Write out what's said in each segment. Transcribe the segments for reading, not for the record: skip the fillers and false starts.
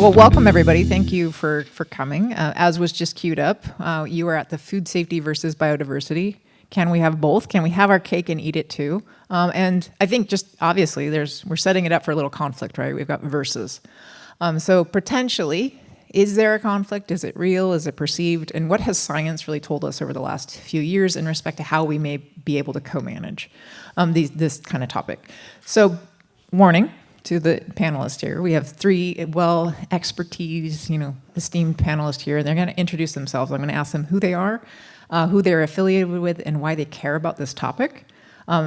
Well, welcome everybody. Thank you for coming. As was just queued up, you are at the food safety versus biodiversity. Can we have both? Can we have our cake and eat it too? And I think just obviously we're setting it up for a little conflict, right? We've got versus. So potentially, is there a conflict? Is it real? Is it perceived? And what has science really told us over the last few years in respect to how we may be able to co-manage this kind of topic? So, warning to the panelists here. We have three expertise, esteemed panelists here. They're going to introduce themselves. I'm going to ask them who they are, who they're affiliated with, and why they care about this topic.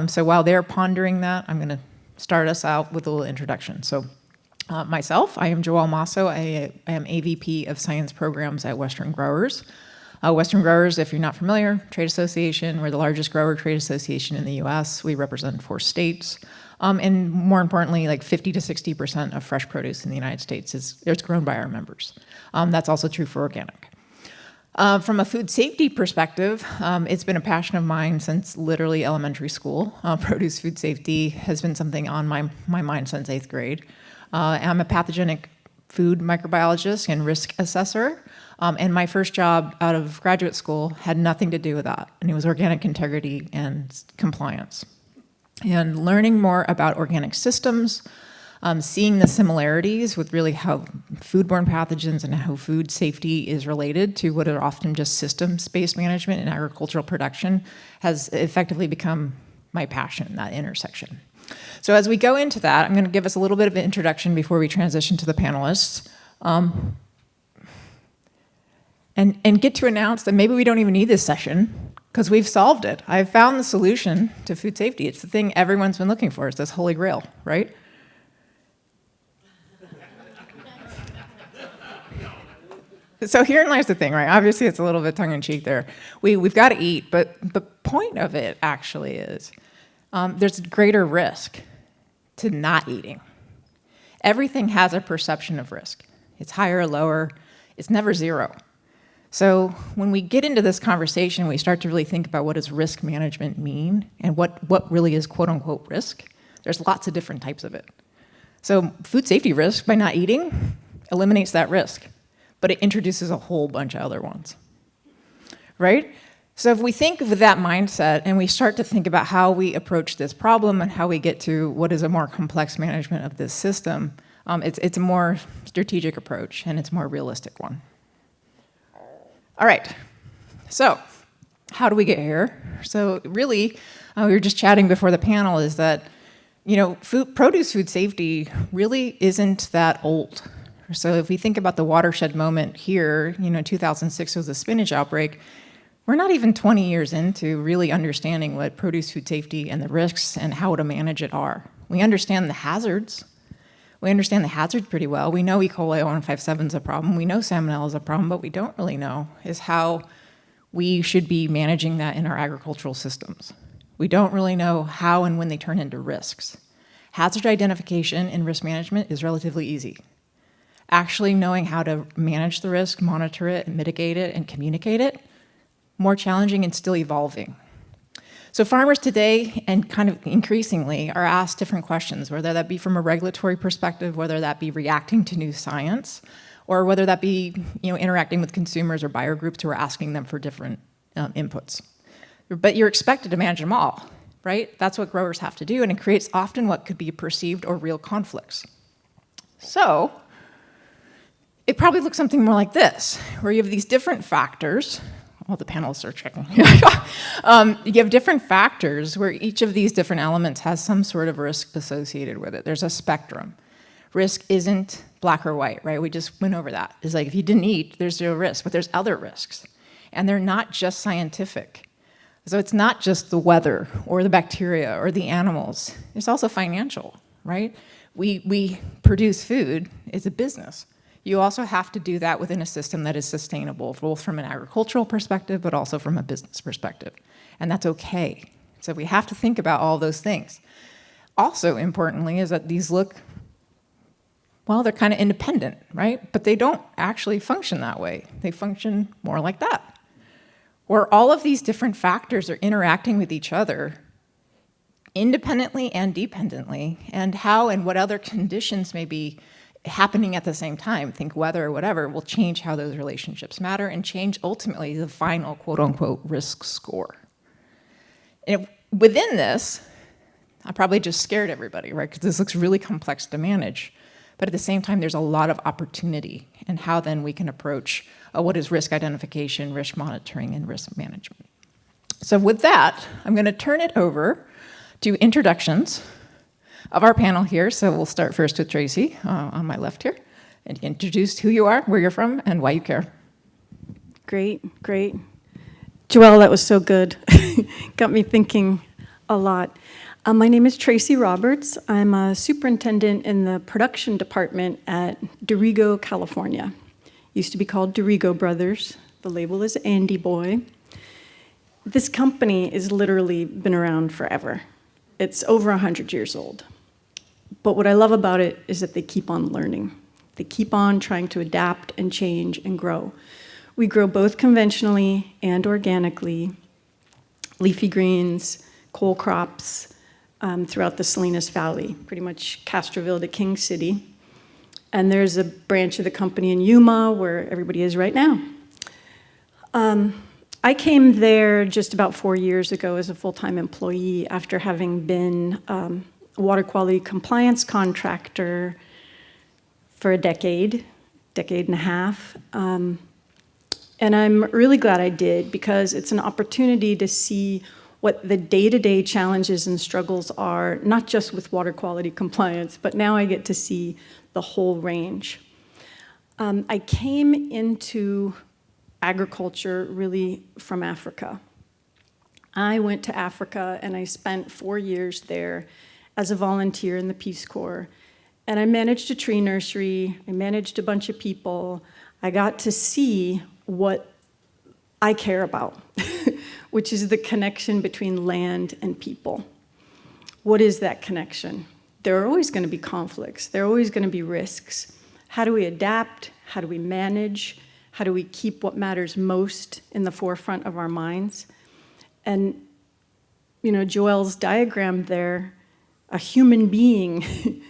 So while they're pondering that, I'm going to start us out with a little introduction. So myself, I am Joelle Masso. I am AVP of Science Programs at Western Growers. Western Growers, if you're not familiar, trade association. We're the largest grower trade association in the U.S. We represent 4 states. And more importantly, like 50 to 60% of fresh produce in the United States it's grown by our members. That's also true for organic. From a food safety perspective, it's been a passion of mine since literally elementary school. Produce food safety has been something on my mind since 8th grade. I'm a pathogenic food microbiologist and risk assessor. And my first job out of graduate school had nothing to do with that. And it was organic integrity and compliance. And learning more about organic systems, seeing the similarities with really how foodborne pathogens and how food safety is related to what are often just systems-based management in agricultural production has effectively become my passion, that intersection. So as we go into that, I'm going to give us a little bit of an introduction before we transition to the panelists. And get to announce that maybe we don't even need this session because we've solved it. I've found the solution to food safety. It's the thing everyone's been looking for. It's this holy grail, right? So herein lies the thing, right? Obviously, it's a little bit tongue-in-cheek there. We've got to eat, but the point of it actually is there's greater risk to not eating. Everything has a perception of risk. It's higher or lower. It's never zero. So when we get into this conversation, we start to really think about what does risk management mean and what really is quote-unquote risk. There's lots of different types of it. So food safety risk by not eating eliminates that risk, but it introduces a whole bunch of other ones, right? So if we think with that mindset and we start to think about how we approach this problem and how we get to what is a more complex management of this system, it's a more strategic approach and it's a more realistic one. All right, so how do we get here? So really, we were just chatting before the panel is that, produce food safety really isn't that old. So if we think about the watershed moment here, 2006 was the spinach outbreak, we're not even 20 years into really understanding what produce food safety and the risks and how to manage it are. We understand the hazards. We understand the hazards pretty well. We know E. coli 157 is a problem. We know salmonella is a problem, but we don't really know is how we should be managing that in our agricultural systems. We don't really know how and when they turn into risks. Hazard identification in risk management is relatively easy. Actually knowing how to manage the risk, monitor it, mitigate it, and communicate it, more challenging and still evolving. So farmers today, and kind of increasingly, are asked different questions, whether that be from a regulatory perspective, whether that be reacting to new science, or whether that be interacting with consumers or buyer groups who are asking them for different inputs. But you're expected to manage them all, right? That's what growers have to do, and it creates often what could be perceived or real conflicts. So it probably looks something more like this, where you have these different factors. Well, the panelists are checking. You have different factors where each of these different elements has some sort of risk associated with it. There's a spectrum. Risk isn't black or white, right? We just went over that. It's like if you didn't eat, there's zero risk, but there's other risks. And they're not just scientific. So it's not just the weather or the bacteria or the animals. It's also financial, right? We produce food. It's a business. You also have to do that within a system that is sustainable, both from an agricultural perspective, but also from a business perspective. And that's okay. So we have to think about all those things. Also, importantly, is that these look, well, they're kind of independent, right? But they don't actually function that way. They function more like that, where all of these different factors are interacting with each other independently and dependently, and how and what other conditions may be happening at the same time, think weather or whatever, will change how those relationships matter and change ultimately the final quote unquote risk score. And within this, I probably just scared everybody, right? Because this looks really complex to manage. But at the same time, there's a lot of opportunity in how then we can approach what is risk identification, risk monitoring, and risk management. So with that, I'm going to turn it over to introductions of our panel here. So we'll start first with Tracy on my left here, and introduce who you are, where you're from, and why you care. Great. Joelle, that was so good. Got me thinking a lot. My name is Tracy Roberts. I'm a superintendent in the production department at Dorigo, California. Used to be called Dorigo Brothers. The label is Andy Boy. This company has literally been around forever. It's over 100 years old. But what I love about it is that they keep on learning. They keep on trying to adapt and change and grow. We grow both conventionally and organically, leafy greens, coal crops, throughout the Salinas Valley, pretty much Castroville to King City. And there's a branch of the company in Yuma where everybody is right now. I came there just about 4 years ago as a full-time employee after having been a water quality compliance contractor for a decade and a half. And I'm really glad I did, because it's an opportunity to see what the day-to-day challenges and struggles are, not just with water quality compliance, but now I get to see the whole range. I came into agriculture really from Africa. I went to Africa and I spent 4 years there as a volunteer in the Peace Corps. And I managed a tree nursery, I managed a bunch of people. I got to see what I care about, which is the connection between land and people. What is that connection? There are always going to be conflicts. There are always going to be risks. How do we adapt? How do we manage? How do we keep what matters most in the forefront of our minds? And, Joelle's diagram there, a human being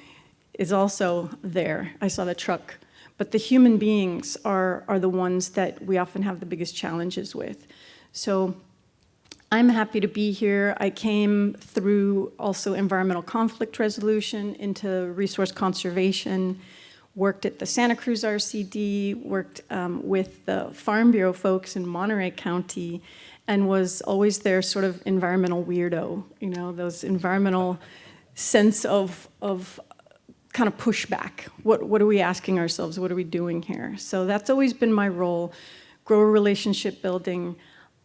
is also there. I saw the truck. But the human beings are the ones that we often have the biggest challenges with. So I'm happy to be here. I came through also environmental conflict resolution into resource conservation, worked at the Santa Cruz RCD, worked with the Farm Bureau folks in Monterey County, and was always their sort of environmental weirdo, those environmental sense of kind of pushback. What are we asking ourselves? What are we doing here? So that's always been my role, grower relationship building.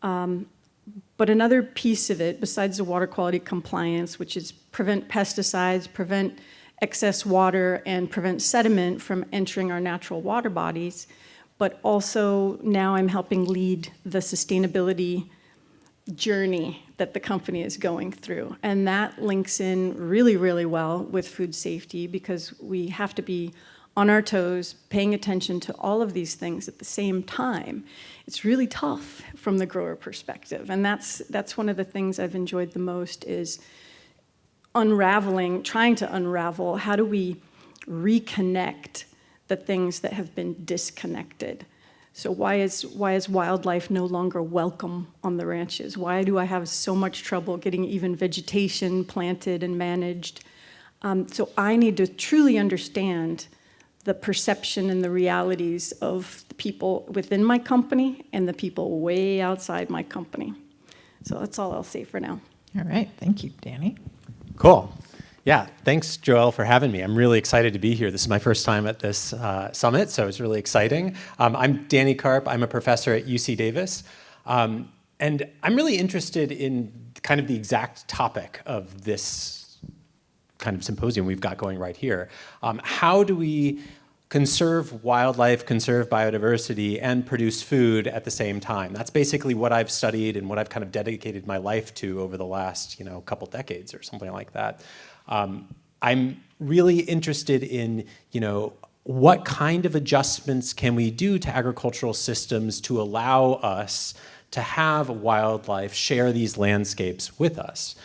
But another piece of it, besides the water quality compliance, which is prevent pesticides, prevent excess water, and prevent sediment from entering our natural water bodies, but also now I'm helping lead the sustainability journey that the company is going through. And that links in really, really well with food safety, because we have to be on our toes, paying attention to all of these things at the same time. It's really tough from the grower perspective. And that's one of the things I've enjoyed the most, is trying to unravel, how do we reconnect the things that have been disconnected? So why is wildlife no longer welcome on the ranches? Why do I have so much trouble getting even vegetation planted and managed? So I need to truly understand the perception and the realities of the people within my company and the people way outside my company. So that's all I'll say for now. All right, thank you, Danny. Cool. Yeah, thanks, Joelle, for having me. I'm really excited to be here. This is my first time at this summit, so it's really exciting. I'm Danny Karp. I'm a professor at UC Davis. And I'm really interested in kind of the exact topic of this kind of symposium we've got going right here. How do we conserve wildlife, conserve biodiversity, and produce food at the same time? That's basically what I've studied and what I've kind of dedicated my life to over the last, couple decades or something like that. I'm really interested in, what kind of adjustments can we do to agricultural systems to allow us to have wildlife share these landscapes with us?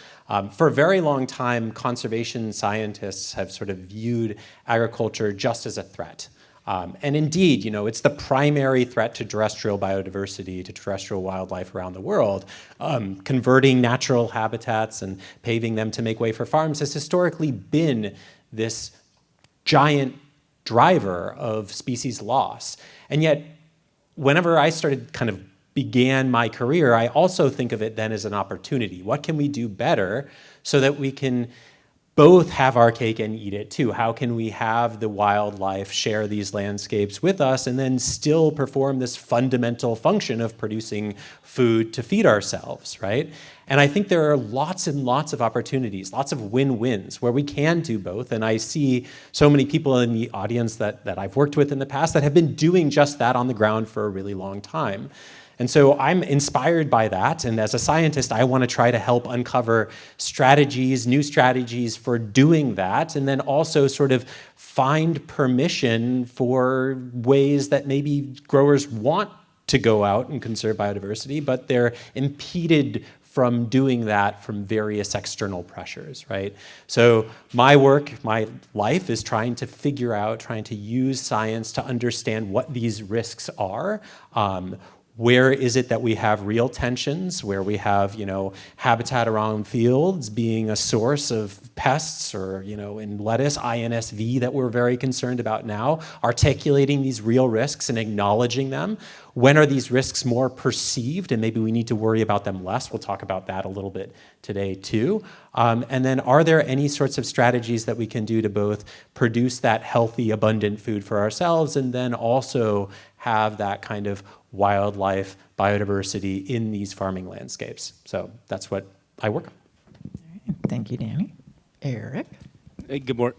For a very long time, conservation scientists have sort of viewed agriculture just as a threat. And indeed, it's the primary threat to terrestrial biodiversity, to terrestrial wildlife around the world. Converting natural habitats and paving them to make way for farms has historically been this giant driver of species loss. And yet, whenever I began my career, I also think of it then as an opportunity. What can we do better so that we can both have our cake and eat it too? How can we have the wildlife share these landscapes with us and then still perform this fundamental function of producing food to feed ourselves, right? And I think there are lots and lots of opportunities, lots of win-wins where we can do both. And I see so many people in the audience that I've worked with in the past that have been doing just that on the ground for a really long time. And so I'm inspired by that, and as a scientist, I want to try to help uncover strategies, new strategies for doing that, and then also sort of find permission for ways that maybe growers want to go out and conserve biodiversity, but they're impeded from doing that from various external pressures, right? So my work, my life is trying to use science to understand what these risks are. Where is it that we have real tensions, where we have, habitat around fields being a source of pests, or, in lettuce, INSV that we're very concerned about now, articulating these real risks and acknowledging them. When are these risks more perceived, and maybe we need to worry about them less? We'll talk about that a little bit today too. And then are there any sorts of strategies that we can do to both produce that healthy, abundant food for ourselves and then also have that kind of wildlife biodiversity in these farming landscapes? So that's what I work on. All right. Thank you, Danny. Eric? Hey, good morning.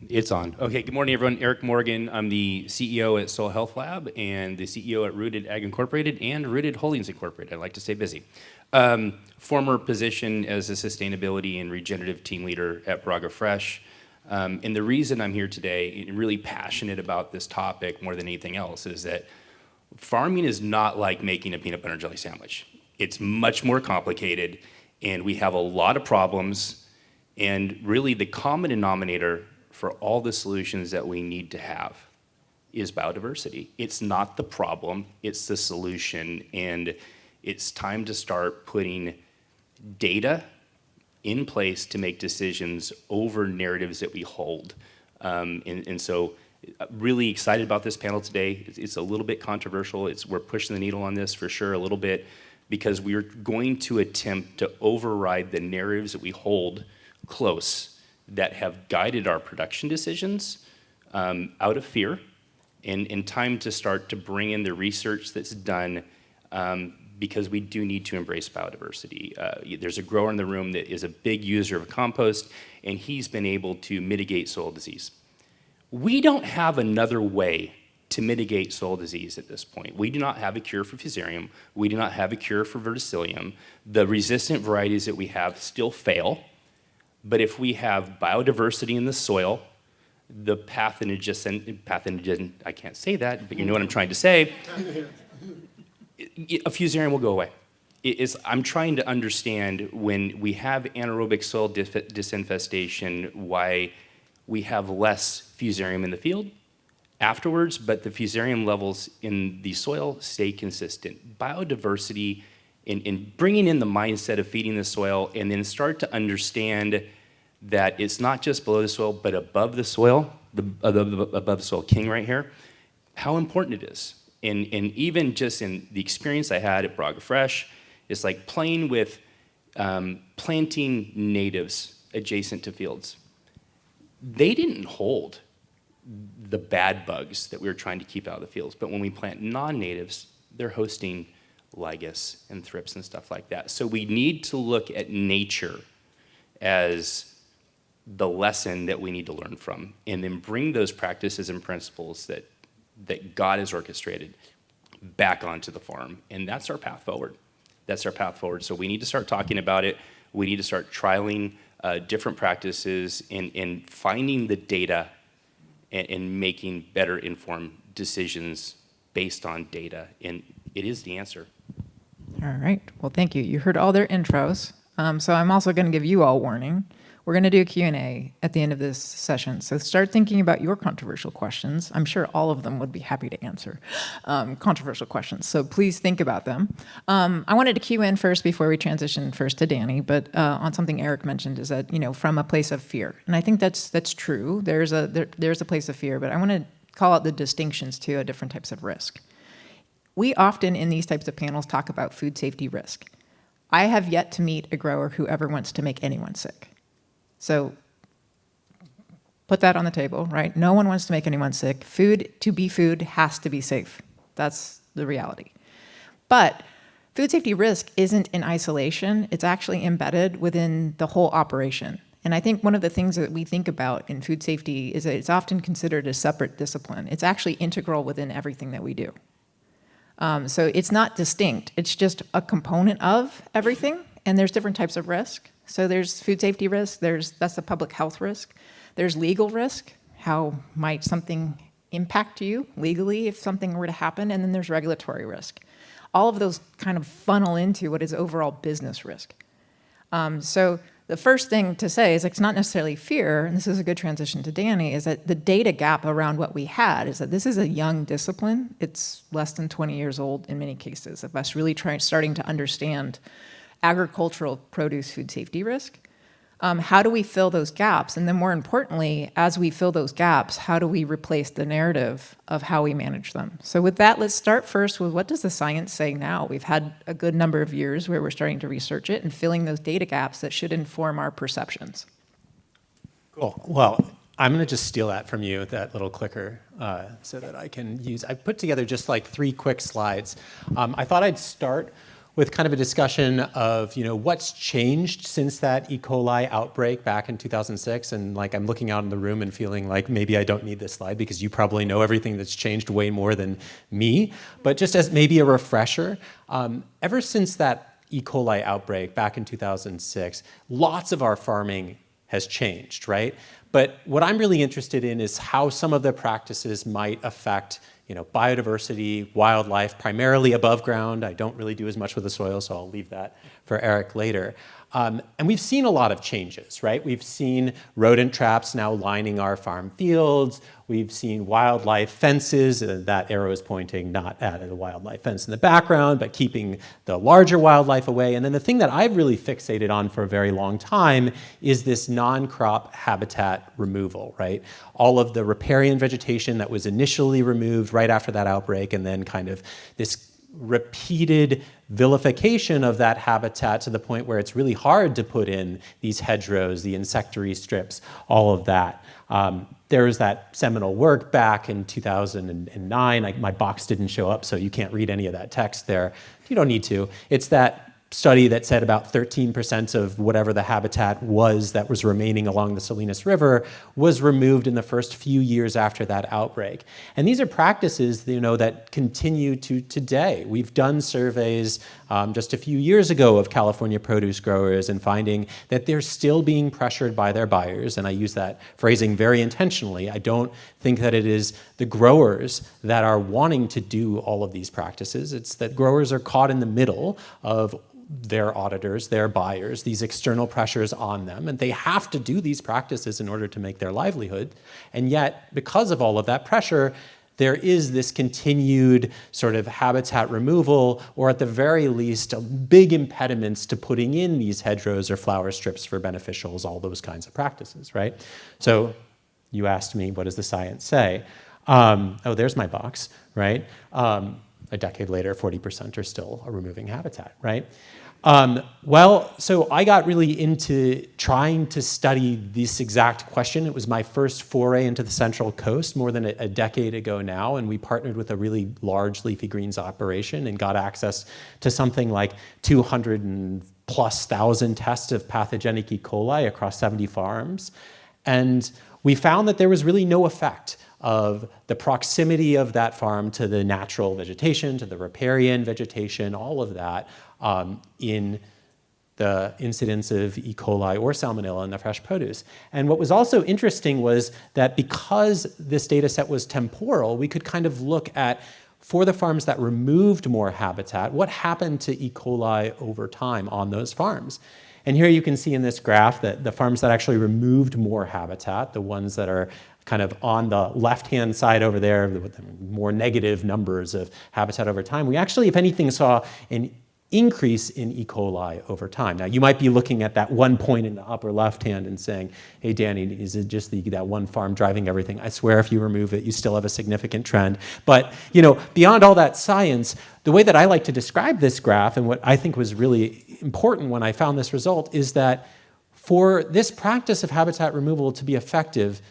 It's on. Okay, good morning, everyone. Eric Morgan. I'm the CEO at Soil Health Lab and the CEO at Rooted Ag Incorporated and Rooted Holdings Incorporated. I like to stay busy. Former position as a sustainability and regenerative team leader at Braga Fresh. And the reason I'm here today and really passionate about this topic more than anything else is that farming is not like making a peanut butter and jelly sandwich. It's much more complicated, and we have a lot of problems, and really the common denominator for all the solutions that we need to have is biodiversity. It's not the problem, it's the solution, and it's time to start putting data in place to make decisions over narratives that we hold. And so really excited about this panel today. It's a little bit controversial. We're pushing the needle on this for sure a little bit, because we're going to attempt to override the narratives that we hold close that have guided our production decisions out of fear, and time to start to bring in the research that's done, because we do need to embrace biodiversity. There's a grower in the room that is a big user of compost, and he's been able to mitigate soil disease. We don't have another way to mitigate soil disease at this point. We do not have a cure for fusarium. We do not have a cure for verticillium. The resistant varieties that we have still fail. But if we have biodiversity in the soil, the pathogen, I can't say that, but you know what I'm trying to say, a fusarium will go away. I'm trying to understand when we have anaerobic soil disinfestation, why we have less fusarium in the field afterwards, but the fusarium levels in the soil stay consistent. Biodiversity, in bringing in the mindset of feeding the soil, and then start to understand that it's not just below the soil, but above the soil, above the soil king right here, how important it is. And even just in the experience I had at Braga Fresh, it's like playing with planting natives adjacent to fields. They didn't hold the bad bugs that we were trying to keep out of the fields, but when we plant non-natives, they're hosting lygus and thrips and stuff like that. So we need to look at nature as the lesson that we need to learn from, and then bring those practices and principles that God has orchestrated back onto the farm. And that's our path forward. That's our path forward. So we need to start talking about it. We need to start trialing different practices and finding the data and making better informed decisions based on data. And it is the answer. All right. Well, thank you. You heard all their intros. So I'm also going to give you all warning. We're going to do a Q&A at the end of this session. So start thinking about your controversial questions. I'm sure all of them would be happy to answer controversial questions. So please think about them. I wanted to cue in first before we transition first to Danny, but on something Eric mentioned is that, from a place of fear. And I think that's true. There's a place of fear, but I want to call out the distinctions to different types of risk. We often in these types of panels talk about food safety risk. I have yet to meet a grower who ever wants to make anyone sick. So put that on the table, right? No one wants to make anyone sick. Food, to be food, has to be safe. That's the reality. But food safety risk isn't in isolation. It's actually embedded within the whole operation. And I think one of the things that we think about in food safety is that it's often considered a separate discipline. It's actually integral within everything that we do. So it's not distinct. It's just a component of everything, and there's different types of risk. So there's food safety risk, that's a public health risk. There's legal risk, how might something impact you legally if something were to happen, and then there's regulatory risk. All of those kind of funnel into what is overall business risk. So the first thing to say is it's not necessarily fear, and this is a good transition to Danny, is that the data gap around what we had is that this is a young discipline. It's less than 20 years old in many cases of us really starting to understand agricultural produce food safety risk. How do we fill those gaps? And then more importantly, as we fill those gaps, how do we replace the narrative of how we manage them? So with that, let's start first with what does the science say now? We've had a good number of years where we're starting to research it and filling those data gaps that should inform our perceptions. Cool. Well, I'm going to just steal that from you, that little clicker, so that I can use. I put together just like 3 quick slides. I thought I'd start with kind of a discussion of, what's changed since that E. coli outbreak back in 2006. And I'm looking out in the room and feeling like maybe I don't need this slide because you probably know everything that's changed way more than me. But just as maybe a refresher, ever since that E. coli outbreak back in 2006, lots of our farming has changed, right? But what I'm really interested in is how some of the practices might affect biodiversity, wildlife, primarily above ground. I don't really do as much with the soil, so I'll leave that for Eric later. And we've seen a lot of changes, right? We've seen rodent traps now lining our farm fields. We've seen wildlife fences, and that arrow is pointing not at a wildlife fence in the background, but keeping the larger wildlife away. And then the thing that I've really fixated on for a very long time is this non-crop habitat removal, right? All of the riparian vegetation that was initially removed right after that outbreak, and then kind of this repeated vilification of that habitat to the point where it's really hard to put in these hedgerows, the insectary strips, all of that. There was that seminal work back in 2009. My box didn't show up, so you can't read any of that text there. You don't need to. It's that study that said about 13% of whatever the habitat was that was remaining along the Salinas River was removed in the first few years after that outbreak. And these are practices, that continue to today. We've done surveys just a few years ago of California produce growers and finding that they're still being pressured by their buyers. And I use that phrasing very intentionally. I don't think that it is the growers that are wanting to do all of these practices. It's that growers are caught in the middle of their auditors, their buyers, these external pressures on them, and they have to do these practices in order to make their livelihood. And yet, because of all of that pressure, there is this continued sort of habitat removal, or at the very least, big impediments to putting in these hedgerows or flower strips for beneficials, all those kinds of practices, right? So you asked me, what does the science say? There's my box, right? A decade later, 40% are still removing habitat, right? So I got really into trying to study this exact question. It was my first foray into the Central Coast more than a decade ago now, and we partnered with a really large leafy greens operation and got access to something like 200,000+ tests of pathogenic E. coli across 70 farms. And we found that there was really no effect of the proximity of that farm to the natural vegetation, to the riparian vegetation, all of that in the incidence of E. coli or salmonella in the fresh produce. And what was also interesting was that because this data set was temporal, we could kind of look at, for the farms that removed more habitat, what happened to E. coli over time on those farms. And here you can see in this graph that the farms that actually removed more habitat, the ones that are kind of on the left-hand side over there with the more negative numbers of habitat over time, we actually, if anything, saw an increase in E. coli over time. Now, you might be looking at that one point in the upper left-hand and saying, hey, Danny, is it just that one farm driving everything? I swear if you remove it, you still have a significant trend. But, beyond all that science, the way that I like to describe this graph and what I think was really important when I found this result is that for this practice of habitat removal to be effective,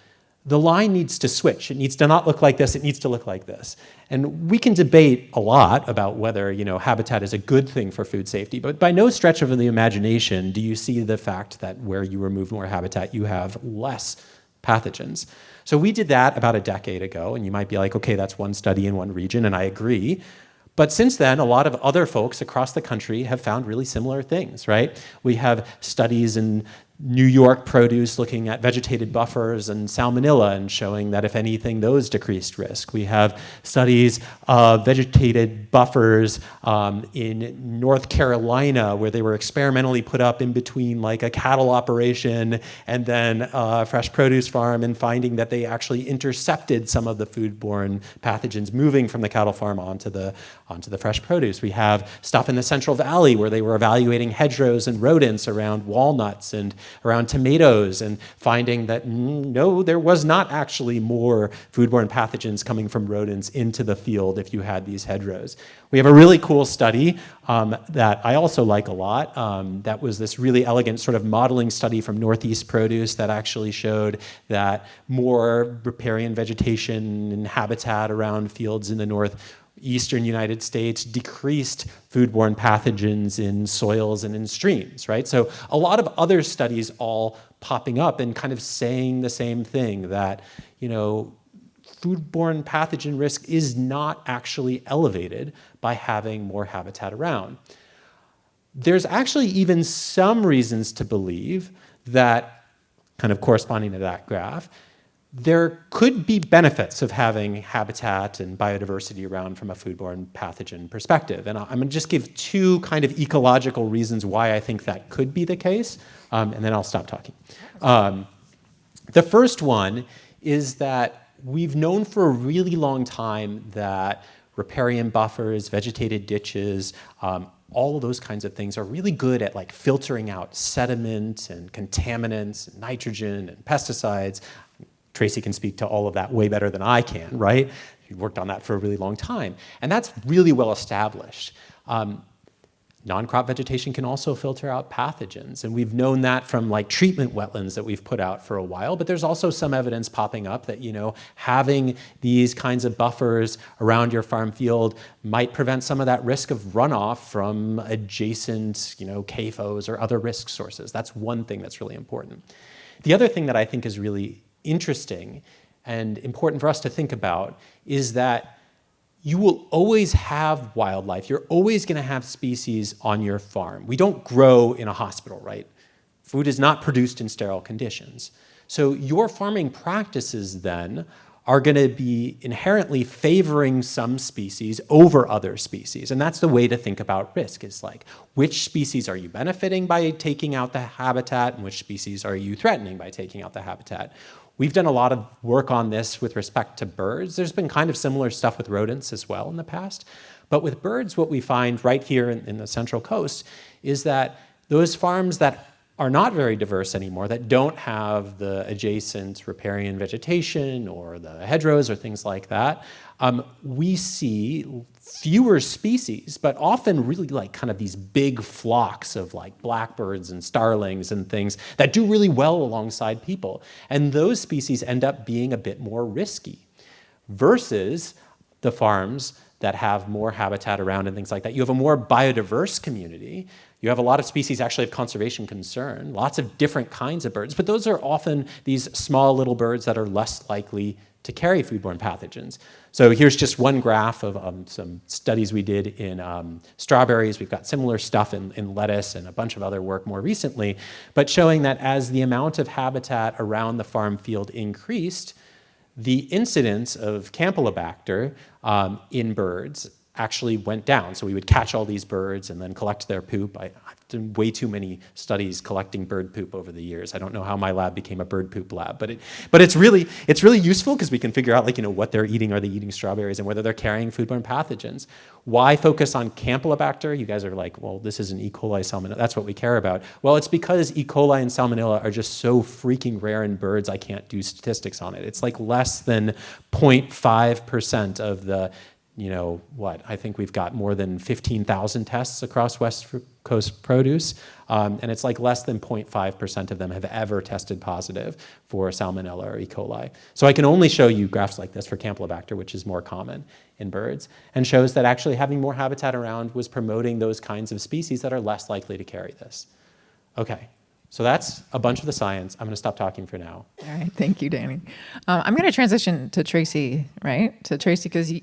the line needs to switch. It needs to not look like this, it needs to look like this. And we can debate a lot about whether, habitat is a good thing for food safety, but by no stretch of the imagination do you see the fact that where you remove more habitat, you have less pathogens. So we did that about a decade ago, and you might be like, okay, that's one study in one region, and I agree. But since then, a lot of other folks across the country have found really similar things, right? We have studies in New York produce looking at vegetated buffers and salmonella and showing that, if anything, those decreased risk. We have studies of vegetated buffers in North Carolina where they were experimentally put up in between like a cattle operation and then a fresh produce farm, and finding that they actually intercepted some of the foodborne pathogens moving from the cattle farm onto the fresh produce. We have stuff in the Central Valley where they were evaluating hedgerows and rodents around walnuts and around tomatoes, and finding that no, there was not actually more foodborne pathogens coming from rodents into the field if you had these hedgerows. We have a really cool study that I also like a lot. That was this really elegant sort of modeling study from Northeast Produce that actually showed that more riparian vegetation and habitat around fields in the northeastern United States decreased foodborne pathogens in soils and in streams, right? So a lot of other studies all popping up and kind of saying the same thing, that, foodborne pathogen risk is not actually elevated by having more habitat around. There's actually even some reasons to believe that, kind of corresponding to that graph, there could be benefits of having habitat and biodiversity around from a foodborne pathogen perspective. And I'm going to just give two kind of ecological reasons why I think that could be the case, and then I'll stop talking. The first one is that we've known for a really long time that riparian buffers, vegetated ditches, all of those kinds of things are really good at like filtering out sediment and contaminants and nitrogen and pesticides. Tracy can speak to all of that way better than I can, right? She worked on that for a really long time. And that's really well established. Non-crop vegetation can also filter out pathogens. And we've known that from like treatment wetlands that we've put out for a while. But there's also some evidence popping up that, having these kinds of buffers around your farm field might prevent some of that risk of runoff from adjacent, CAFOs or other risk sources. That's one thing that's really important. The other thing that I think is really interesting and important for us to think about is that you will always have wildlife. You're always going to have species on your farm. We don't grow in a hospital, right? Food is not produced in sterile conditions. So your farming practices then are going to be inherently favoring some species over other species. And that's the way to think about risk, is like, which species are you benefiting by taking out the habitat, and which species are you threatening by taking out the habitat? We've done a lot of work on this with respect to birds. There's been kind of similar stuff with rodents as well in the past. But with birds, what we find right here in the Central Coast is that those farms that are not very diverse anymore, that don't have the adjacent riparian vegetation or the hedgerows or things like that, we see fewer species, but often really like kind of these big flocks of like blackbirds and starlings and things that do really well alongside people. And those species end up being a bit more risky versus the farms that have more habitat around and things like that. You have a more biodiverse community. You have a lot of species actually of conservation concern, lots of different kinds of birds, but those are often these small little birds that are less likely to carry foodborne pathogens. So here's just one graph of some studies we did in strawberries. We've got similar stuff in lettuce and a bunch of other work more recently, but showing that as the amount of habitat around the farm field increased, the incidence of Campylobacter in birds actually went down. So we would catch all these birds and then collect their poop. I've done way too many studies collecting bird poop over the years. I don't know how my lab became a bird poop lab, but it's really useful because we can figure out, like, you know, what they're eating. Are they eating strawberries, and whether they're carrying foodborne pathogens? Why focus on Campylobacter? You guys are like, well, this is an E. coli salmonella. That's what we care about. Well, it's because E. coli and salmonella are just so freaking rare in birds, I can't do statistics on it. It's like less than 0.5% of the, you know, what? I think we've got more than 15,000 tests across West Coast produce, and it's like less than 0.5% of them have ever tested positive for salmonella or E. coli. So I can only show you graphs like this for Campylobacter, which is more common in birds, and shows that actually having more habitat around was promoting those kinds of species that are less likely to carry this. Okay, so that's a bunch of the science. I'm going to stop talking for now. All right, thank you, Danny. I'm going to transition to Tracy, right? To Tracy, because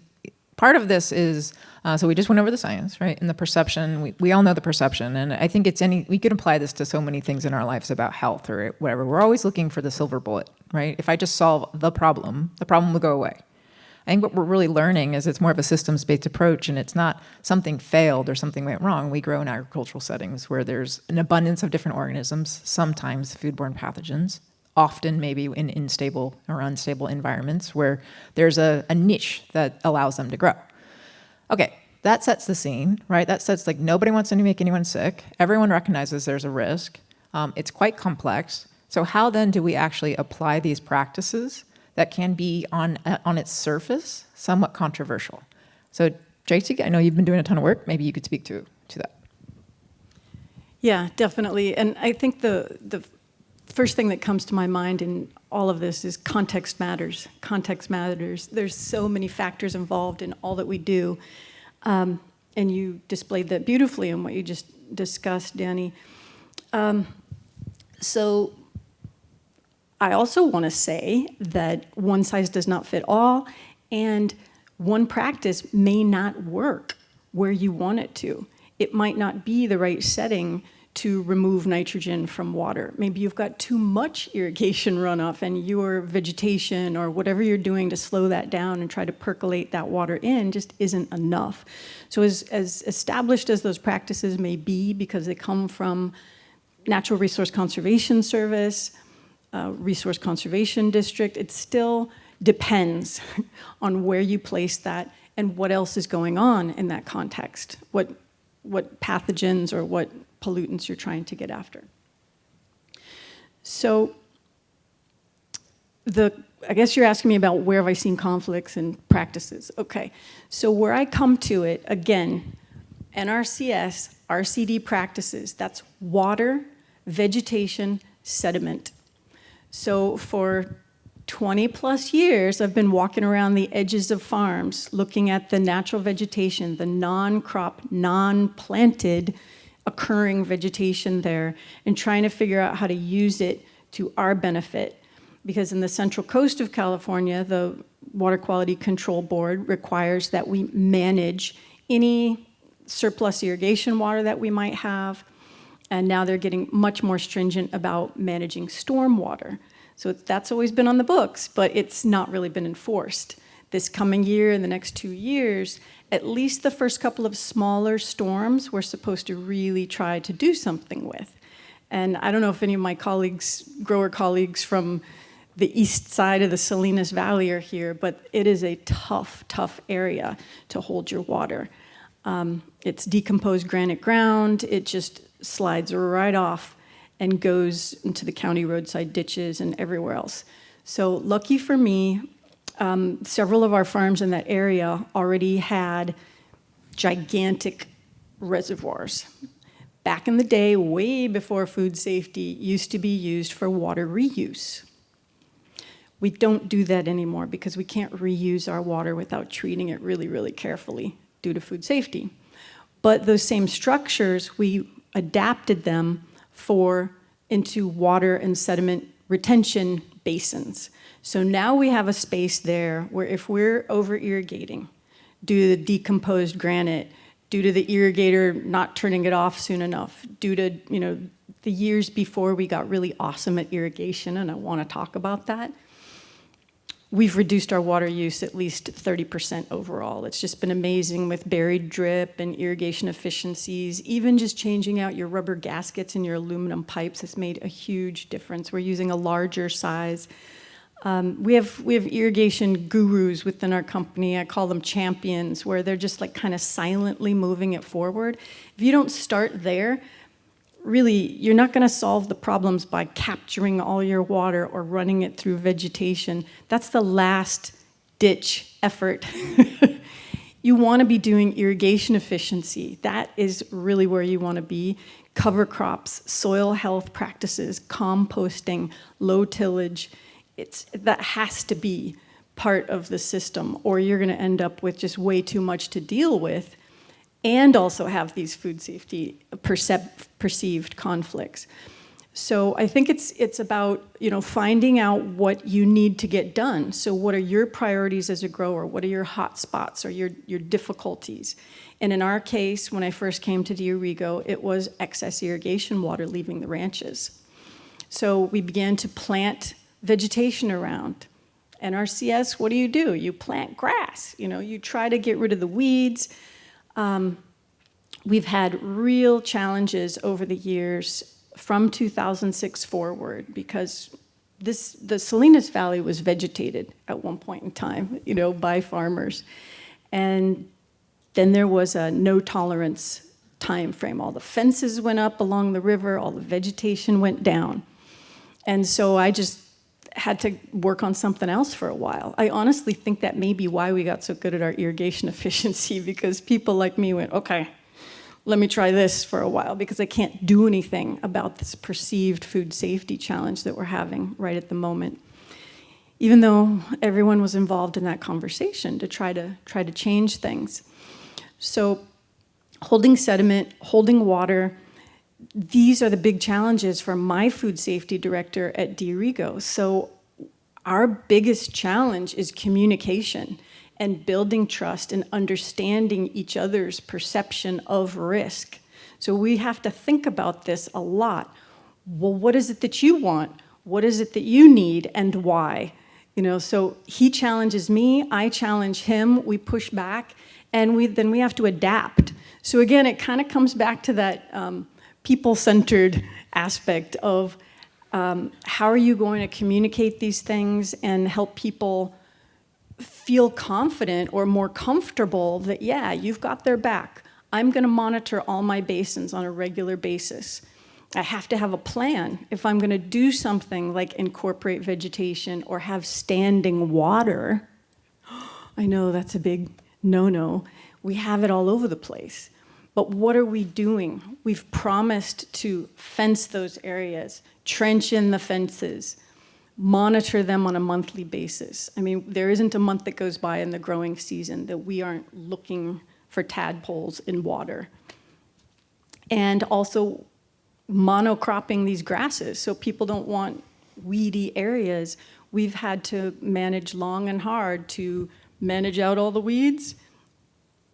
part of this is, so we just went over the science, right? And the perception, we all know the perception. And I think we could apply this to so many things in our lives about health or whatever. We're always looking for the silver bullet, right? If I just solve the problem will go away. I think what we're really learning is it's more of a systems-based approach, and it's not something failed or something went wrong. We grow in agricultural settings where there's an abundance of different organisms, sometimes foodborne pathogens, often maybe in unstable or unstable environments where there's a niche that allows them to grow. Okay, that sets the scene, right? That sets, like, nobody wants to make anyone sick. Everyone recognizes there's a risk. It's quite complex. So how then do we actually apply these practices that can be on its surface somewhat controversial? So Tracy, I know you've been doing a ton of work. Maybe you could speak to that. Yeah, definitely. And I think the first thing that comes to my mind in all of this is context matters. Context matters. There's so many factors involved in all that we do. And you displayed that beautifully in what you just discussed, Danny. So I also want to say that one size does not fit all, and one practice may not work where you want it to. It might not be the right setting to remove nitrogen from water. Maybe you've got too much irrigation runoff and your vegetation or whatever you're doing to slow that down and try to percolate that water in just isn't enough. So as established as those practices may be, because they come from Natural Resource Conservation Service, Resource Conservation District, it still depends on where you place that and what else is going on in that context, what pathogens or what pollutants you're trying to get after. So I guess you're asking me about where have I seen conflicts and practices. Okay, so where I come to it, again, NRCS, RCD practices, that's water, vegetation, sediment. So for 20 plus years, I've been walking around the edges of farms, looking at the natural vegetation, the non-crop, non-planted occurring vegetation there, and trying to figure out how to use it to our benefit. Because in the Central Coast of California, the Water Quality Control Board requires that we manage any surplus irrigation water that we might have, and now they're getting much more stringent about managing stormwater. So that's always been on the books, but it's not really been enforced. This coming year and the next 2 years, at least the first couple of smaller storms we're supposed to really try to do something with. And I don't know if any of my colleagues, grower colleagues from the east side of the Salinas Valley are here, but it is a tough, tough area to hold your water. It's decomposed granite ground. It just slides right off and goes into the county roadside ditches and everywhere else. So lucky for me, several of our farms in that area already had gigantic reservoirs. Back in the day, way before food safety, used to be used for water reuse. We don't do that anymore because we can't reuse our water without treating it really, really carefully due to food safety. But those same structures, we adapted them into water and sediment retention basins. So now we have a space there where if we're over-irrigating due to the decomposed granite, due to the irrigator not turning it off soon enough, due to the years before we got really awesome at irrigation, and I want to talk about that, we've reduced our water use at least 30% overall. It's just been amazing with buried drip and irrigation efficiencies. Even just changing out your rubber gaskets and your aluminum pipes has made a huge difference. We're using a larger size. We have irrigation gurus within our company. I call them champions, where they're just like kind of silently moving it forward. If you don't start there, really, you're not going to solve the problems by capturing all your water or running it through vegetation. That's the last ditch effort. You want to be doing irrigation efficiency. That is really where you want to be. Cover crops, soil health practices, composting, low tillage. That has to be part of the system, or you're going to end up with just way too much to deal with, and also have these food safety perceived conflicts. So I think it's about, finding out what you need to get done. So what are your priorities as a grower? What are your hot spots or your difficulties? And in our case, when I first came to Diorigo, it was excess irrigation water leaving the ranches. So we began to plant vegetation around. NRCS, what do? You plant grass. You try to get rid of the weeds. We've had real challenges over the years from 2006 forward, because the Salinas Valley was vegetated at one point in time, by farmers. And then there was a no tolerance time frame. All the fences went up along the river, all the vegetation went down. And so I just had to work on something else for a while. I honestly think that may be why we got so good at our irrigation efficiency, because people like me went, okay, let me try this for a while, because I can't do anything about this perceived food safety challenge that we're having right at the moment. Even though everyone was involved in that conversation to try to change things. So holding sediment, holding water, these are the big challenges for my food safety director at Diorigo. So our biggest challenge is communication and building trust and understanding each other's perception of risk. So we have to think about this a lot. Well, what is it that you want? What is it that you need, and why? So he challenges me, I challenge him, we push back, and then we have to adapt. So again, it kind of comes back to that people-centered aspect of how are you going to communicate these things and help people feel confident or more comfortable that, yeah, you've got their back. I'm going to monitor all my basins on a regular basis. I have to have a plan. If I'm going to do something like incorporate vegetation or have standing water, I know that's a big no-no. We have it all over the place. But what are we doing? We've promised to fence those areas, trench in the fences, monitor them on a monthly basis. I mean, there isn't a month that goes by in the growing season that we aren't looking for tadpoles in water. And also monocropping these grasses, so people don't want weedy areas. We've had to manage long and hard to manage out all the weeds,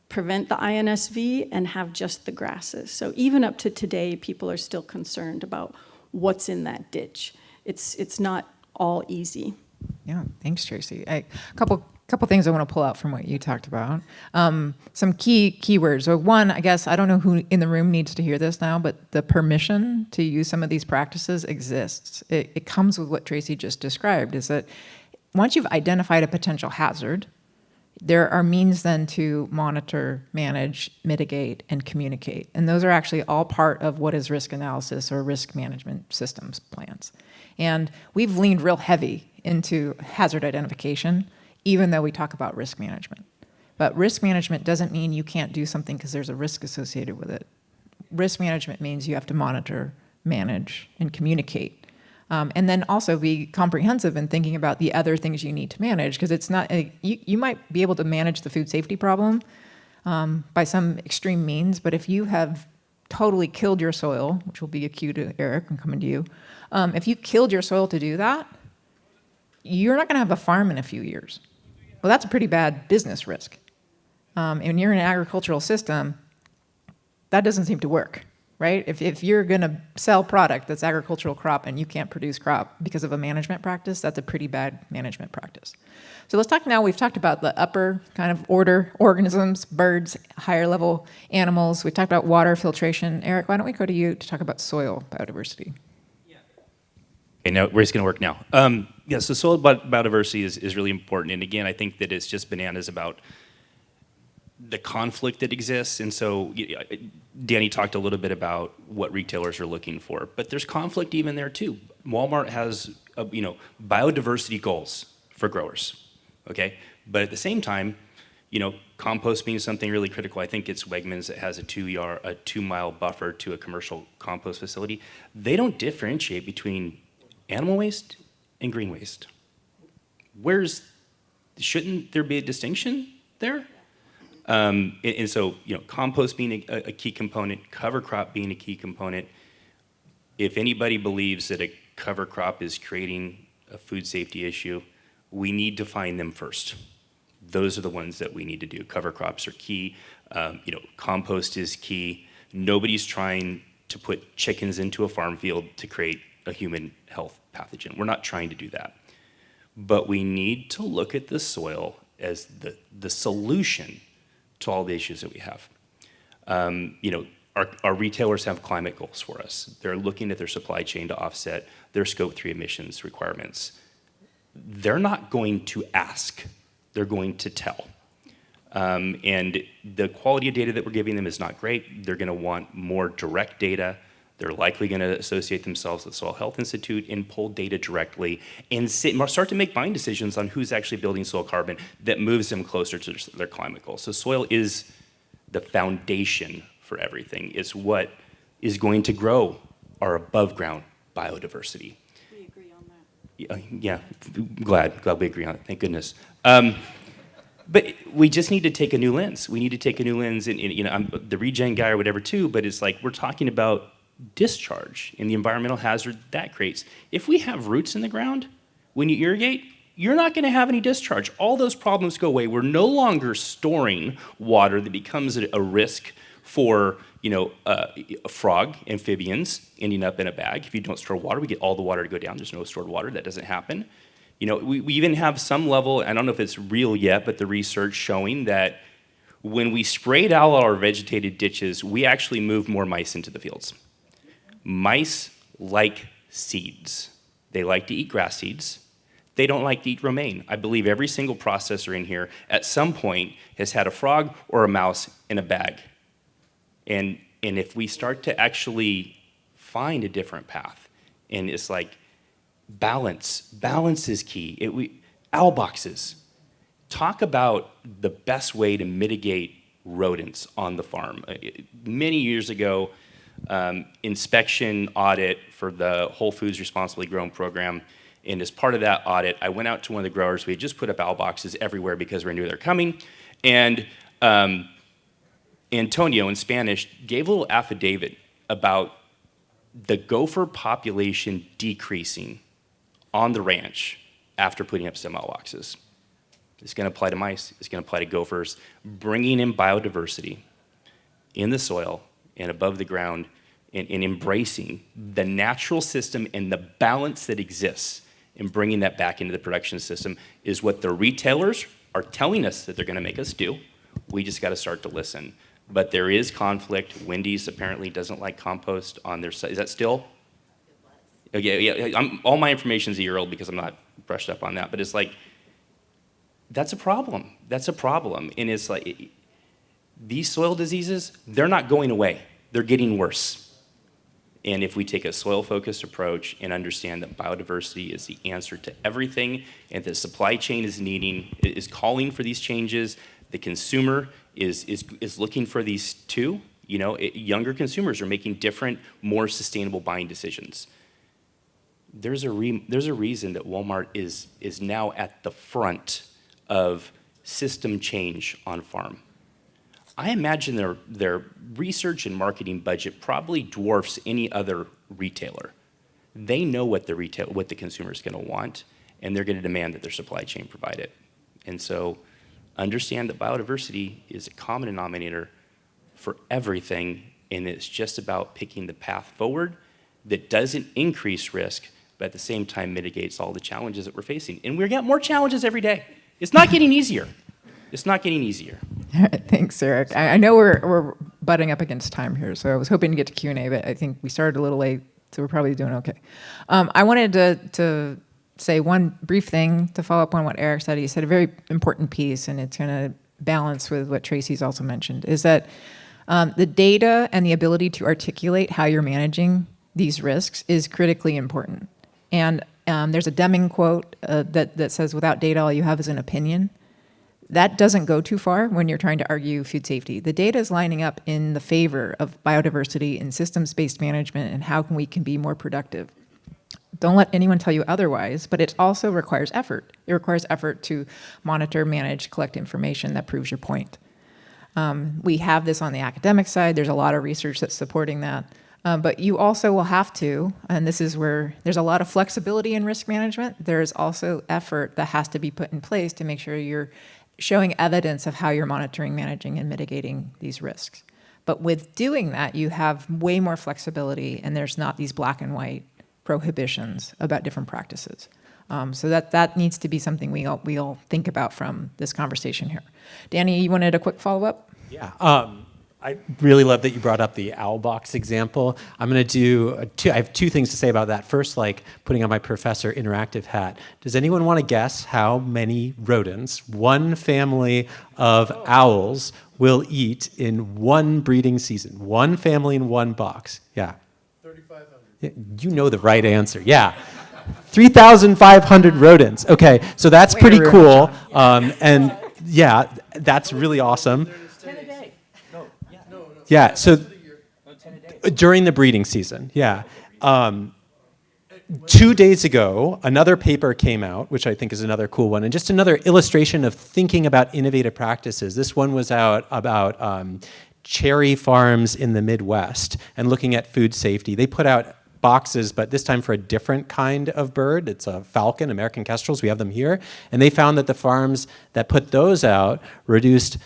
prevent the INSV, and have just the grasses. So even up to today, people are still concerned about what's in that ditch. It's not all easy. Yeah, thanks, Tracy. A couple things I want to pull out from what you talked about. Some keywords. So one, I guess, I don't know who in the room needs to hear this now, but the permission to use some of these practices exists. It comes with what Tracy just described, is that once you've identified a potential hazard, there are means then to monitor, manage, mitigate, and communicate. And those are actually all part of what is risk analysis or risk management systems plans. And we've leaned real heavy into hazard identification, even though we talk about risk management. But risk management doesn't mean you can't do something because there's a risk associated with it. Risk management means you have to monitor, manage, and communicate. And then also be comprehensive in thinking about the other things you need to manage, because it's not, you might be able to manage the food safety problem by some extreme means, but if you have totally killed your soil, which will be a cue to Eric and coming to you, if you killed your soil to do that, you're not going to have a farm in a few years. Well, that's a pretty bad business risk. And you're in an agricultural system, that doesn't seem to work, right? If you're going to sell product that's agricultural crop and you can't produce crop because of a management practice, that's a pretty bad management practice. So let's talk now, we've talked about the upper kind of order organisms, birds, higher level animals. We talked about water filtration. Eric, why don't we go to you to talk about soil biodiversity? Okay, now where's it going to work now? Yeah, so soil biodiversity is really important. And again, I think that it's just bananas about the conflict that exists. And so Danny talked a little bit about what retailers are looking for, but there's conflict even there too. Walmart has, biodiversity goals for growers, okay? But at the same time, compost being something really critical. I think it's Wegmans that has a 2-mile buffer to a commercial compost facility. They don't differentiate between animal waste and green waste. Shouldn't there be a distinction there? And so, compost being a key component, cover crop being a key component. If anybody believes that a cover crop is creating a food safety issue, we need to find them first. Those are the ones that we need to do. Cover crops are key. Compost is key. Nobody's trying to put chickens into a farm field to create a human health pathogen. We're not trying to do that. But we need to look at the soil as the solution to all the issues that we have. Our retailers have climate goals for us. They're looking at their supply chain to offset their Scope 3 emissions requirements. They're not going to ask, they're going to tell. And the quality of data that we're giving them is not great. They're gonna want more direct data. They're likely gonna associate themselves with Soil Health Institute and pull data directly and start to make buying decisions on who's actually building soil carbon that moves them closer to their climate goals. So soil is the foundation for everything. It's what is going to grow our above ground biodiversity. We agree on that. Yeah, glad we agree on it, thank goodness. But we just need to take a new lens. We need to take a new lens, and I'm the regen guy or whatever too, but it's like we're talking about discharge and the environmental hazard that creates. If we have roots in the ground, when you irrigate, you're not going to have any discharge. All those problems go away. We're no longer storing water that becomes a risk for a frog, amphibians ending up in a bag. If you don't store water, we get all the water to go down. There's no stored water. That doesn't happen. We even have some level, I don't know if it's real yet, but the research showing that when we sprayed out our vegetated ditches, we actually moved more mice into the fields. Mice like seeds. They like to eat grass seeds. They don't like to eat romaine. I believe every single processor in here at some point has had a frog or a mouse in a bag. And if we start to actually find a different path, and it's like balance is key. Owl boxes. Talk about the best way to mitigate rodents on the farm. Many years ago, inspection audit for the Whole Foods Responsibly Grown program. And as part of that audit, I went out to one of the growers. We had just put up owl boxes everywhere because we knew they're coming. And Antonio, in Spanish, gave a little affidavit about the gopher population decreasing on the ranch after putting up some owl boxes. It's going to apply to mice. It's going to apply to gophers. Bringing in biodiversity in the soil and above the ground, and embracing the natural system and the balance that exists and bringing that back into the production system is what the retailers are telling us that they're going to make us do. We just got to start to listen. But there is conflict. Wendy's apparently doesn't like compost on their site. Is that still? Yeah. All my information is a year old because I'm not brushed up on that. But it's like, that's a problem. That's a problem. And it's like, these soil diseases, they're not going away. They're getting worse. And if we take a soil-focused approach and understand that biodiversity is the answer to everything, and the supply chain is calling for these changes, the consumer is looking for these too. Younger consumers are making different, more sustainable buying decisions. There's a reason that Walmart is now at the front of system change on farm. I imagine their research and marketing budget probably dwarfs any other retailer. They know what the consumer is going to want, and they're going to demand that their supply chain provide it. And so understand that biodiversity is a common denominator for everything, And it's just about picking the path forward that doesn't increase risk, but at the same time mitigates all the challenges that we're facing. And we're getting more challenges every day. It's not getting easier. It's not getting easier. All right, thanks, Eric. I know we're butting up against time here, so I was hoping to get to Q&A, but I think we started a little late, so we're probably doing okay. I wanted to say one brief thing to follow up on what Eric said. He said a very important piece, and it's going to balance with what Tracy's also mentioned, is that the data and the ability to articulate how you're managing these risks is critically important. And there's a Deming quote that says, without data, all you have is an opinion. That doesn't go too far when you're trying to argue food safety. The data is lining up in the favor of biodiversity and systems-based management and how we can be more productive. Don't let anyone tell you otherwise, but it also requires effort. It requires effort to monitor, manage, collect information that proves your point. We have this on the academic side. There's a lot of research that's supporting that. But you also will have to, and this is where there's a lot of flexibility in risk management. There's also effort that has to be put in place to make sure you're showing evidence of how you're monitoring, managing, and mitigating these risks. But with doing that, you have way more flexibility, and there's not these black and white prohibitions about different practices. So that needs to be something we all think about from this conversation here. Danny, you wanted a quick follow-up? Yeah. I really love that you brought up the owl box example. I'm going to do I have two things to say about that. First, like putting on my professor interactive hat. Does anyone want to guess how many rodents one family of owls will eat in one breeding season? One family in one box. Yeah. 3,500. Yeah, you know the right answer. Yeah. 3,500 rodents. Okay, so that's pretty cool. And yeah, that's really awesome. 10 a day. Yeah, so during the breeding season, yeah. 2 days ago, another paper came out, which I think is another cool one, and just another illustration of thinking about innovative practices. This one was out about cherry farms in the Midwest and looking at food safety. They put out boxes, but this time for a different kind of bird. It's a falcon, American kestrels. We have them here. And they found that the farms that put those out reduced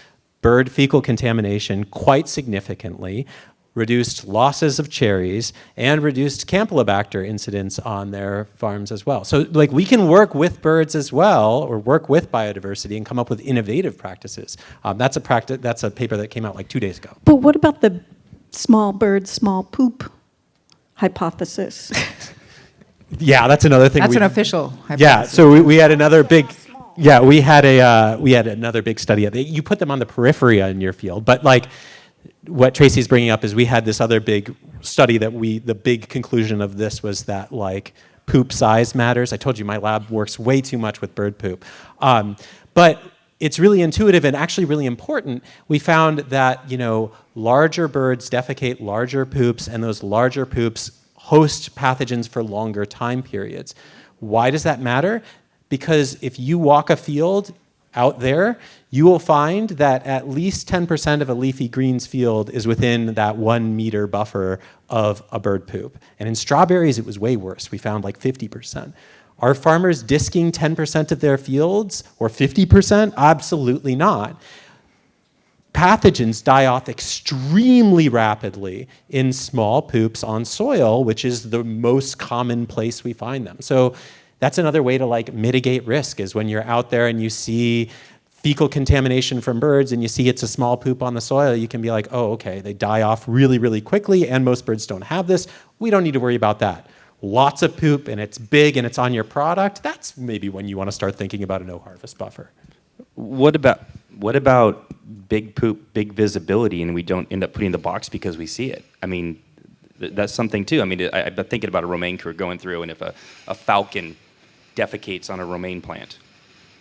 bird fecal contamination quite significantly, reduced losses of cherries, and reduced Campylobacter incidence on their farms as well. So like we can work with birds as well, or work with biodiversity and come up with innovative practices. That's a paper that came out like 2 days ago. But what about the small bird, small poop hypothesis? Yeah, that's another thing. That's an official hypothesis. Yeah, so we had another big. Yeah, we had another big study. You put them on the periphery in your field, but like what Tracy's bringing up is we had this other big study that the big conclusion of this was that like poop size matters. I told you my lab works way too much with bird poop, but it's really intuitive and actually really important. We found that larger birds defecate larger poops, and those larger poops host pathogens for longer time periods. Why does that matter? Because if you walk a field out there, you will find that at least 10% of a leafy greens field is within that 1 meter buffer of a bird poop. And in strawberries, it was way worse. We found like 50%. Are farmers disking 10% of their fields or 50%? Absolutely not. Pathogens die off extremely rapidly in small poops on soil, which is the most common place we find them. So that's another way to like mitigate risk, is when you're out there and you see fecal contamination from birds and you see it's a small poop on the soil, you can be like, oh, okay, they die off really, really quickly, and most birds don't have this. We don't need to worry about that. Lots of poop and it's big and it's on your product, that's maybe when you want to start thinking about a no-harvest buffer. What about big poop, big visibility, and we don't end up putting the box because we see it? I mean, that's something too. I mean, I've been thinking about a romaine crew going through, and if a falcon defecates on a romaine plant,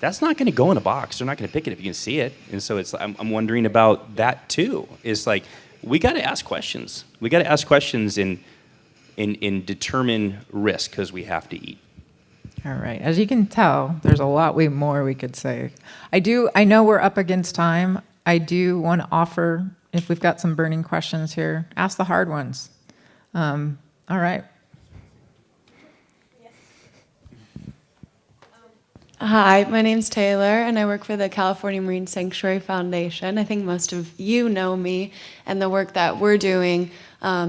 that's not going to go in a box. They're not going to pick it if you can see it. And so I'm wondering about that too. It's like we got to ask questions. We got to ask questions and determine risk, because we have to eat. All right. As you can tell, there's a lot more we could say. I know we're up against time. I do want to offer, if we've got some burning questions here, ask the hard ones. All right. Hi, my name's Taylor, and I work for the California Marine Sanctuary Foundation. I think most of you know me and the work that we're doing,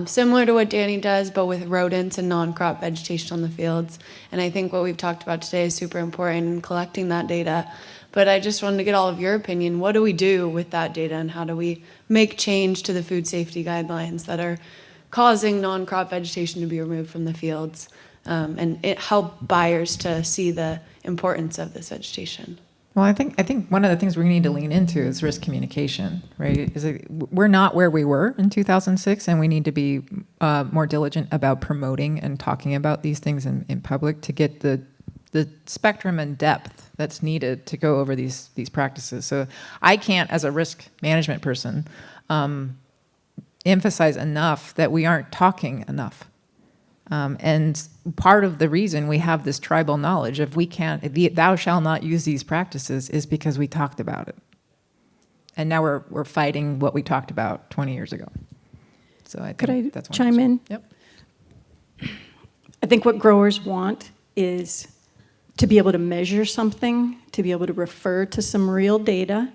similar to what Danny does, but with rodents and non-crop vegetation on the fields. And I think what we've talked about today is super important in collecting that data. But I just wanted to get all of your opinion. What do we do with that data, and how do we make change to the food safety guidelines that are causing non-crop vegetation to be removed from the fields, and help buyers to see the importance of this vegetation? Well, I think one of the things we need to lean into is risk communication, right? We're not where we were in 2006, and we need to be more diligent about promoting and talking about these things in public to get the spectrum and depth that's needed to go over these practices. So I can't, as a risk management person, emphasize enough that we aren't talking enough. And part of the reason we have this tribal knowledge of thou shall not use these practices is because we talked about it. And now we're fighting what we talked about 20 years ago. So I think Could I that's one chime in? Yep. I think what growers want is to be able to measure something, to be able to refer to some real data,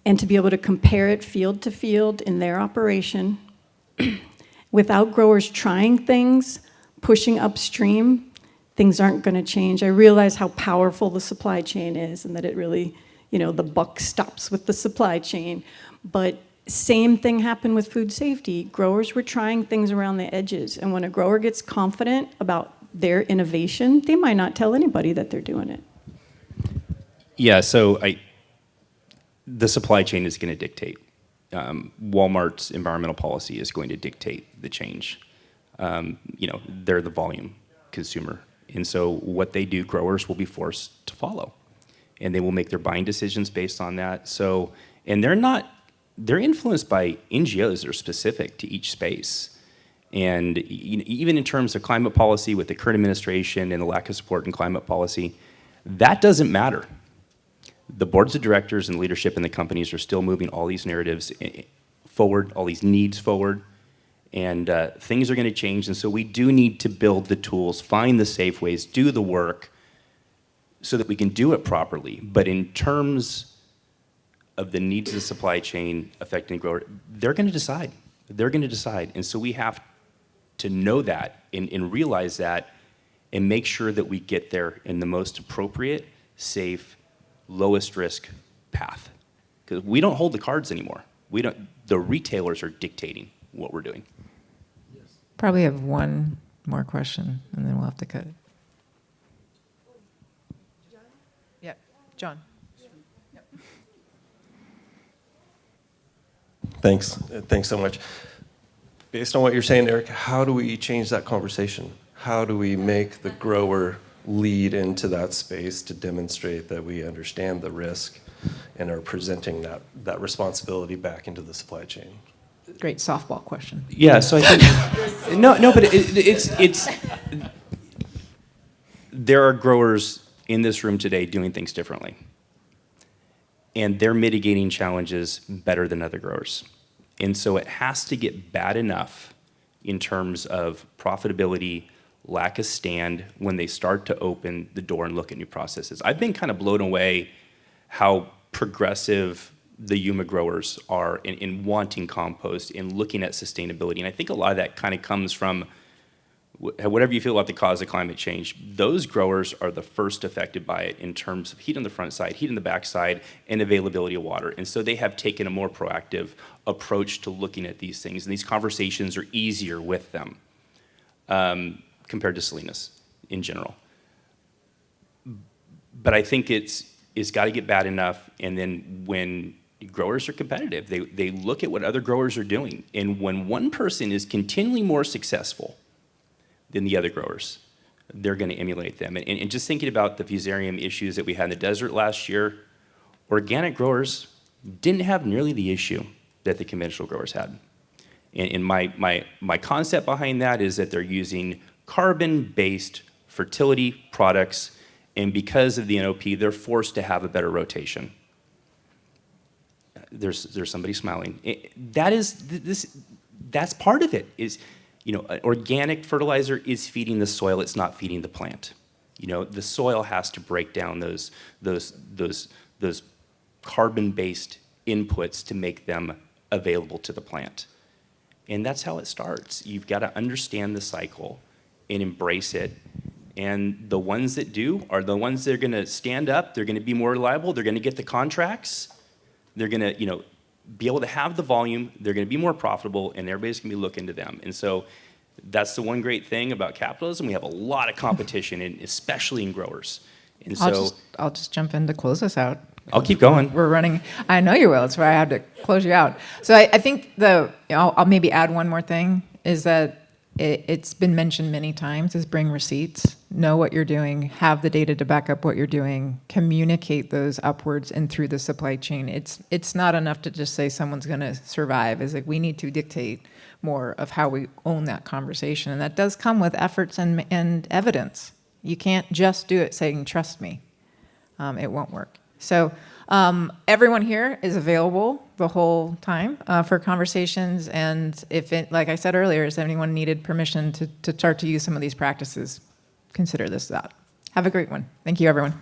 and to be able to compare it field to field in their operation. Without growers trying things, pushing upstream, things aren't going to change. I realize how powerful the supply chain is, and that it really, the buck stops with the supply chain. But same thing happened with food safety. Growers were trying things around the edges, and when a grower gets confident about their innovation, they might not tell anybody that they're doing it. Yeah, so the supply chain is going to dictate. Walmart's environmental policy is going to dictate the change. They're the volume consumer. And so what they do, growers will be forced to follow. And they will make their buying decisions based on that. So, and they're influenced by NGOs that are specific to each space. And even in terms of climate policy with the current administration and the lack of support in climate policy, that doesn't matter. The boards of directors and leadership in the companies are still moving all these narratives forward, all these needs forward, and things are going to change. And so we do need to build the tools, find the safe ways, do the work so that we can do it properly. But in terms of the needs of the supply chain affecting the grower, they're going to decide. They're going to decide. And so we have to know that and realize that and make sure that we get there in the most appropriate, safe, lowest risk path. Because we don't hold the cards anymore. The retailers are dictating what we're doing. Probably have one more question, and then we'll have to cut it. Yep, John. Thanks so much. Based on what you're saying, Eric, how do we change that conversation? How do we make the grower lead into that space to demonstrate that we understand the risk and are presenting that responsibility back into the supply chain? Great softball question. Yeah, so I think but it's there are growers in this room today doing things differently, and they're mitigating challenges better than other growers. And so it has to get bad enough in terms of profitability, lack of stand, when they start to open the door and look at new processes. I've been kind of blown away how progressive the Yuma growers are in wanting compost, in looking at sustainability. And I think a lot of that kind of comes from whatever you feel about the cause of climate change. Those growers are the first affected by it in terms of heat on the front side, heat on the back side, and availability of water. And so they have taken a more proactive approach to looking at these things. And these conversations are easier with them compared to Salinas in general. But I think it's got to get bad enough, and then when growers are competitive, they look at what other growers are doing. And when one person is continually more successful than the other growers, they're going to emulate them. And just thinking about the fusarium issues that we had in the desert last year, organic growers didn't have nearly the issue that the conventional growers had. And my concept behind that is that they're using carbon-based fertility products, and because of the NOP, they're forced to have a better rotation. There's somebody smiling. That's part of it. Organic fertilizer is feeding the soil, it's not feeding the plant. You know, the soil has to break down those carbon-based inputs to make them available to the plant. And that's how it starts. You've got to understand the cycle and embrace it. And the ones that do are the ones that are going to stand up. They're going to be more reliable. They're going to get the contracts. They're going to, you know, be able to have the volume. They're going to be more profitable, and everybody's going to be looking to them. And so that's the one great thing about capitalism. We have a lot of competition, and especially in growers. And so I'll just jump in to close this out. I'll keep going. We're running. I know you will. That's why I had to close you out. So I think I'll maybe add one more thing is that it's been mentioned many times is bring receipts, know what you're doing, have the data to back up what you're doing, communicate those upwards and through the supply chain. It's not enough to just say someone's going to survive. It's like we need to dictate more of how we own that conversation. And that does come with efforts and evidence. You can't just do it saying, trust me. It won't work. So everyone here is available the whole time for conversations. And if it, like I said earlier, if anyone needed permission to start to use some of these practices, consider this out. Have a great one. Thank you, everyone.